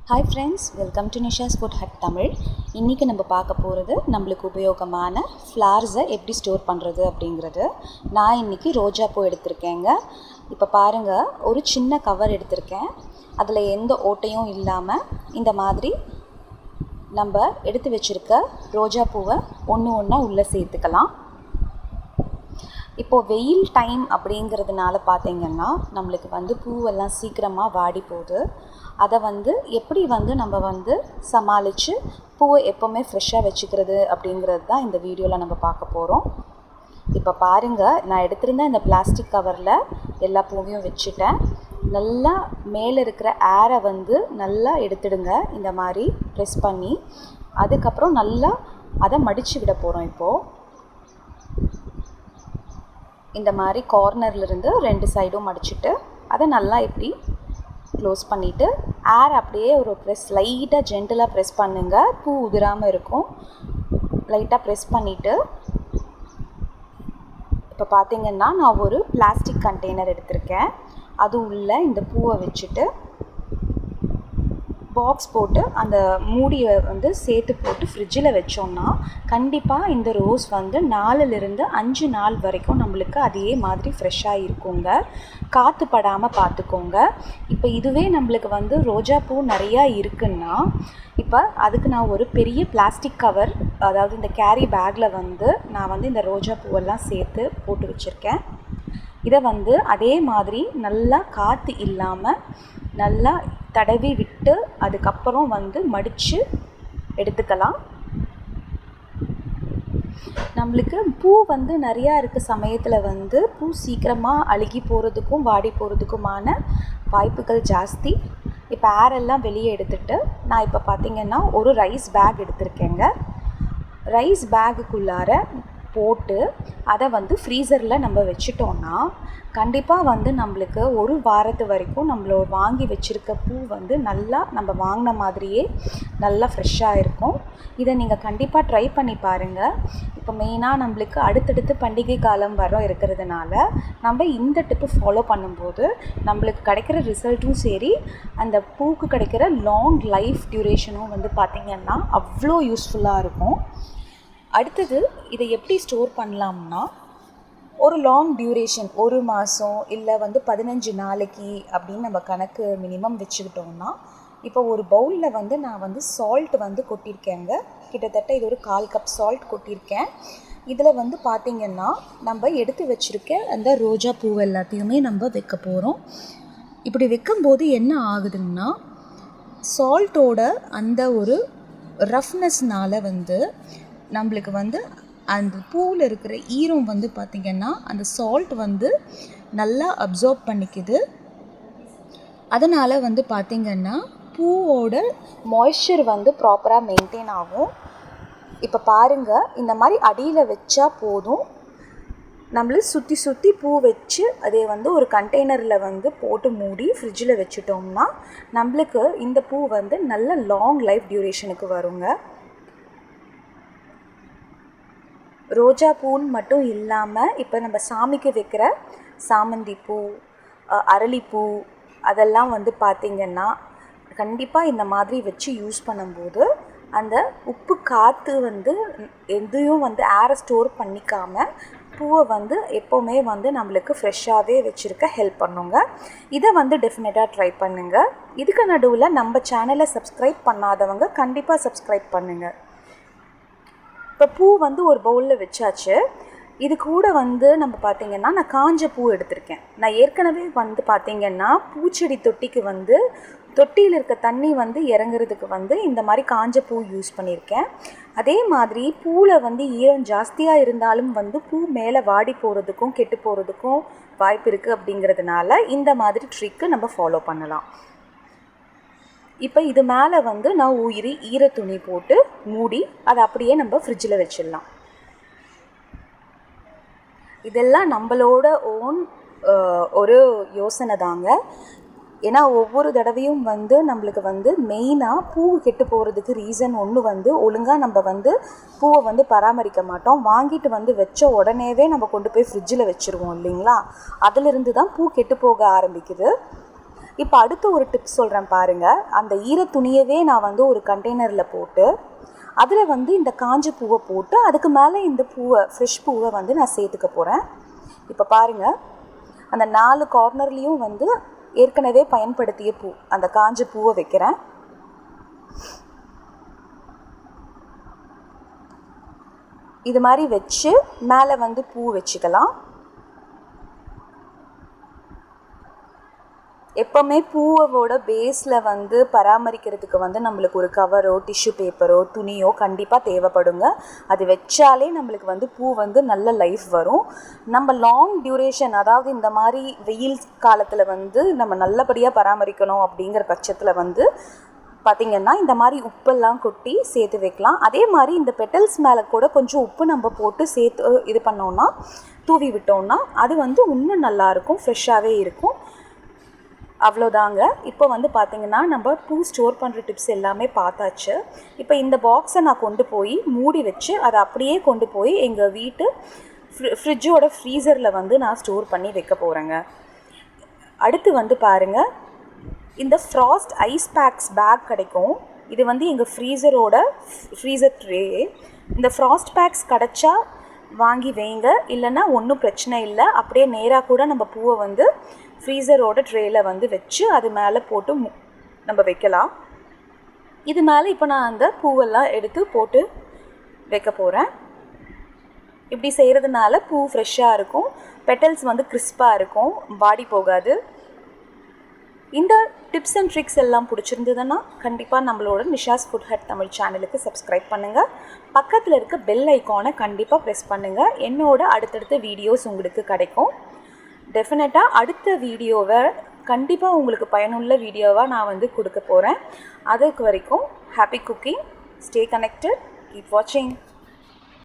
Hi friends, welcome to Nisha's food hut Tamil. இன்றைக்கி நம்ம பார்க்க போகிறது நம்மளுக்கு உபயோகமான ஃப்ளார்ஸை எப்படி ஸ்டோர் பண்ணுறது அப்படிங்கிறது. நான் இன்றைக்கி ரோஜா பூ எடுத்திருக்கேங்க. இப்போ பாருங்கள், ஒரு சின்ன கவர் எடுத்திருக்கேன். அதில் எந்த ஓட்டையும் இல்லாமல் இந்த மாதிரி நம்ம எடுத்து வச்சுருக்க ரோஜா பூவை ஒன்று ஒன்றா உள்ளே சேர்த்துக்கலாம். இப்போது வெயில் டைம் அப்படிங்கிறதுனால பார்த்திங்கன்னா நம்மளுக்கு பூவெல்லாம் சீக்கிரமாக வாடி போகுது. அதை எப்படி நம்ம சமாளித்து பூவை எப்போவுமே ஃப்ரெஷ்ஷாக வச்சுக்கிறது அப்படிங்கிறது தான் இந்த வீடியோவில் நம்ம பார்க்க போகிறோம். இப்போ பாருங்கள், நான் எடுத்திருந்த இந்த பிளாஸ்டிக் கவரில் எல்லா பூவையும் வச்சுட்டேன். நல்லா மேலே இருக்கிற ஏரை நல்லா எடுத்துடுங்க, இந்த மாதிரி ப்ரெஸ் பண்ணி. அதுக்கப்புறம் நல்லா அதை மடித்து விட போகிறோம். இப்போது இந்த மாதிரி கார்னர்லேருந்து 2 சைடும் மடிச்சுட்டு அதை நல்லா இப்படி க்ளோஸ் பண்ணிவிட்டு ஏர் அப்படியே ஒரு ப்ரெஸ் லைட்டாக ஜென்டலாக ப்ரெஸ் பண்ணுங்கள், பூ உதிராமல் இருக்கும். லைட்டாக ப்ரெஸ் பண்ணிவிட்டு இப்போ பார்த்திங்கன்னா நான் ஒரு பிளாஸ்டிக் கண்டெய்னர் எடுத்திருக்கேன். அது உள்ளே இந்த பூவை வச்சுட்டு பாக்ஸ் போட்டு அந்த மூடியை சேர்த்து போட்டு ஃப்ரிட்ஜில் வச்சோம்னா கண்டிப்பாக இந்த ரோஸ் 4லிருந்து 5 நாள் வரைக்கும் நம்மளுக்கு அதே மாதிரி ஃப்ரெஷ்ஷாக இருக்குங்க. காற்று படாமல் பார்த்துக்கோங்க. இப்போ இதுவே நம்மளுக்கு ரோஜா பூ நிறையா இருக்குன்னா இப்போ அதுக்கு நான் ஒரு பெரிய பிளாஸ்டிக் கவர், அதாவது இந்த கேரி பேக்கில் நான் இந்த ரோஜா பூவெல்லாம் சேர்த்து போட்டு வச்சுருக்கேன். இதை அதே மாதிரி நல்லா காற்று இல்லாமல் நல்லா தடவி விட்டு அதுக்கப்புறம் மடித்து எடுத்துக்கலாம். நம்மளுக்கு பூ நிறையா இருக்க சமயத்தில் பூ சீக்கிரமாக அழுகி போகிறதுக்கும் வாடி போகிறதுக்குமான வாய்ப்புகள் ஜாஸ்தி. இப்போ ஏரெல்லாம் வெளியே எடுத்துகிட்டு நான் இப்போ பார்த்திங்கன்னா ஒரு ரைஸ் பேக் எடுத்திருக்கேங்க. ரைஸ் பேக்குக்குள்ளார போட்டு அதை ஃப்ரீசரில் நம்ம வச்சிட்டோன்னா கண்டிப்பாக நம்மளுக்கு ஒரு வாரத்து வரைக்கும் நம்மளோட வாங்கி வச்சுருக்க பூ நல்லா நம்ம வாங்கின மாதிரியே நல்லா ஃப்ரெஷ்ஷாக இருக்கும். இதை நீங்கள் கண்டிப்பாக ட்ரை பண்ணி பாருங்கள். இப்போ மெயினாக நம்மளுக்கு அடுத்தடுத்து பண்டிகை காலம் இருக்கிறதுனால நம்ம இந்த டிப்பு ஃபாலோ பண்ணும்போது நம்மளுக்கு கிடைக்கிற ரிசல்ட்டும் சரி, அந்த பூக்கு கிடைக்கிற லாங் லைஃப் டியூரேஷனும் பார்த்திங்கன்னா அவ்வளோ யூஸ்ஃபுல்லாக இருக்கும். அடுத்தது இதை எப்படி ஸ்டோர் பண்ணலாம்னா, ஒரு லாங் டியூரேஷன் 1 மாதம் இல்லை 15 நாளைக்கு அப்படின்னு நம்ம கணக்கு மினிமம் வச்சுக்கிட்டோம்னா, இப்போ ஒரு பவுலில் நான் சால்ட் கொட்டியிருக்கேங்க. கிட்டத்தட்ட இது ஒரு 1/4 கப் சால்ட் கொட்டியிருக்கேன். இதில் பார்த்திங்கன்னா நம்ம எடுத்து வச்சுருக்க அந்த ரோஜா பூ எல்லாத்தையுமே நம்ம வைக்க போகிறோம். இப்படி வைக்கும்போது என்ன ஆகுதுன்னா, சால்ட்டோட அந்த ஒரு ரஃப்னஸ்னால் நம்மளுக்கு அந்த பூவில் இருக்கிற ஈரம் பார்த்திங்கன்னா அந்த சால்ட் நல்லா அப்சார்ப் பண்ணிக்குது. அதனால் பார்த்திங்கன்னா பூவோட மாய்ஸ்சர் ப்ராப்பராக மெயின்டைன் ஆகும். இப்போ பாருங்கள், இந்த மாதிரி அடியில் வச்சா போதும். நம்மளுக்கு சுற்றி சுற்றி பூ வச்சு அதே ஒரு கண்டெய்னரில் போட்டு மூடி ஃப்ரிட்ஜில் வச்சுட்டோம்னா நம்மளுக்கு இந்த பூ நல்ல லாங் லைஃப் டியூரேஷனுக்கு வருங்க. ரோஜா பூன்னு மட்டும் இல்லாமல் இப்போ நம்ம சாமிக்கு வைக்கிற சாமந்தி பூ, அரளிப்பூ அதெல்லாம் பார்த்திங்கன்னா கண்டிப்பாக இந்த மாதிரி வச்சு யூஸ் பண்ணும்போது அந்த உப்பு காற்று எதையும் ஏரை ஸ்டோர் பண்ணிக்காமல் பூவை எப்போவுமே நம்மளுக்கு ஃப்ரெஷ்ஷாகவே வச்சுருக்க ஹெல்ப் பண்ணுங்க. இதை டெஃபினட்டாக ட்ரை பண்ணுங்கள். இதுக்கு நடுவில் நம்ம சேனலை சப்ஸ்கிரைப் பண்ணாதவங்க கண்டிப்பாக சப்ஸ்கிரைப் பண்ணுங்கள். இப்போ பூ ஒரு பவுலில் வச்சாச்சு. இது கூட நம்ம பார்த்திங்கன்னா நான் காஞ்ச பூ எடுத்திருக்கேன். நான் ஏற்கனவே பார்த்திங்கன்னா பூச்செடி தொட்டிக்கு தொட்டியில் இருக்க தண்ணி இறங்குறதுக்கு இந்த மாதிரி காஞ்ச பூ யூஸ் பண்ணியிருக்கேன். அதே மாதிரி பூவில் ஈரம் ஜாஸ்தியாக இருந்தாலும் பூ மேலே வாடி போகிறதுக்கும் கெட்டு போகிறதுக்கும் வாய்ப்பு இருக்குது. அப்படிங்கிறதுனால இந்த மாதிரி ட்ரிக்கு நம்ம ஃபாலோ பண்ணலாம். இப்போ இது மேலே நான் ஈர துணி போட்டு மூடி அதை அப்படியே நம்ம ஃப்ரிட்ஜில் வச்சிடலாம். இதெல்லாம் நம்மளோட ஓன் ஒரு யோசனை தாங்க. ஏன்னா ஒவ்வொரு தடவையும் நம்மளுக்கு மெயினாக பூ கெட்டு போகிறதுக்கு ரீசன் ஒன்று ஒழுங்காக நம்ம பூவை பராமரிக்க மாட்டோம். வாங்கிட்டு வச்ச உடனேவே நம்ம கொண்டு போய் ஃப்ரிட்ஜில் வச்சுருவோம் இல்லைங்களா? அதிலிருந்து தான் பூ கெட்டு போக ஆரம்பிக்குது. இப்போ அடுத்து ஒரு டிப்ஸ் சொல்கிறேன் பாருங்கள். அந்த ஈர துணியவே நான் வந்து ஒரு கண்டெய்னரில் போட்டு அதில் வந்து இந்த காஞ்ச பூவை போட்டு அதுக்கு மேலே இந்த பூவை ஃப்ரெஷ் பூவை வந்து நான் சேர்த்துக்க போகிறேன். இப்போ பாருங்கள், அந்த 4 கார்னர்லேயும் வந்து ஏற்கனவே பயன்படுத்திய பூ, அந்த காஞ்ச பூவை வைக்கிறேன். இது மாதிரி வச்சு மேலே வந்து பூ வச்சுக்கலாம். எப்போவுமே பூவோட பேஸில் வந்து பராமரிக்கிறதுக்கு வந்து நம்மளுக்கு ஒரு கவரோ டிஷ்யூ பேப்பரோ துணியோ கண்டிப்பாக தேவைப்படுங்க. அது வச்சாலே நம்மளுக்கு வந்து பூ வந்து நல்ல லைஃப் வரும். நம்ம லாங் டியூரேஷன், அதாவது இந்த மாதிரி வெயில் காலத்தில் வந்து நம்ம நல்லபடியாக பராமரிக்கணும் அப்படிங்கிற பட்சத்தில் வந்து பார்த்திங்கன்னா இந்த மாதிரி உப்பெல்லாம் கொட்டி சேர்த்து வைக்கலாம். அதே மாதிரி இந்த பெட்டல்ஸ் மேலே கூட கொஞ்சம் உப்பு நம்ம போட்டு சேர்த்து இது பண்ணோன்னா, தூவி விட்டோம்னா அது வந்து இன்னும் நல்லாயிருக்கும், ஃப்ரெஷ்ஷாகவே இருக்கும். அவ்வளோதாங்க. இப்போ வந்து பார்த்திங்கன்னா நம்ம பூ ஸ்டோர் பண்ணுற டிப்ஸ் எல்லாமே பார்த்தாச்சு. இப்போ இந்த பாக்ஸை நான் கொண்டு போய் மூடி வச்சு அதை அப்படியே கொண்டு போய் எங்கள் வீட்டு ஃப்ரிட்ஜோட ஃப்ரீசரில் வந்து நான் ஸ்டோர் பண்ணி வைக்க போகிறேங்க. அடுத்து வந்து பாருங்கள், இந்த ஃப்ராஸ்ட் ஐஸ் பேக்ஸ் பேக் கிடைக்கும். இது வந்து எங்கள் ஃப்ரீசர் ட்ரே. இந்த ஃப்ராஸ்ட் பேக்ஸ் கிடச்சா வாங்கி வைங்க, இல்லைன்னா ஒன்றும் பிரச்சனை இல்லை. அப்படியே நேராக கூட நம்ம பூவை வந்து ஃப்ரீசரோட ட்ரேயில் வந்து வச்சு அது மேலே போட்டு நம்ம வைக்கலாம். இது மேலே இப்போ நான் அந்த பூவெல்லாம் எடுத்து போட்டு வைக்க போகிறேன். இப்படி செய்கிறதுனால பூ ஃப்ரெஷ்ஷாக இருக்கும், பெட்டல்ஸ் வந்து கிறிஸ்பாக இருக்கும், வாடி போகாது. இந்த டிப்ஸ் அண்ட் ட்ரிக்ஸ் எல்லாம் பிடிச்சிருந்ததுன்னா கண்டிப்பாக நம்மளோட நிஷாஸ் ஃபுட் ஹட் தமிழ் சேனலுக்கு சப்ஸ்கிரைப் பண்ணுங்கள். பக்கத்தில் இருக்க பெல் ஐக்கானை கண்டிப்பாக ப்ரெஸ் பண்ணுங்கள். என்னோட அடுத்தடுத்த வீடியோஸ் உங்களுக்கு கிடைக்கும். டெஃபினட்டாக அடுத்த வீடியோவை கண்டிப்பாக உங்களுக்கு பயனுள்ள வீடியோவாக நான் வந்து கொடுக்க போகிறேன். அதுக்கு வரைக்கும் happy cooking, stay connected, keep வாட்சிங்.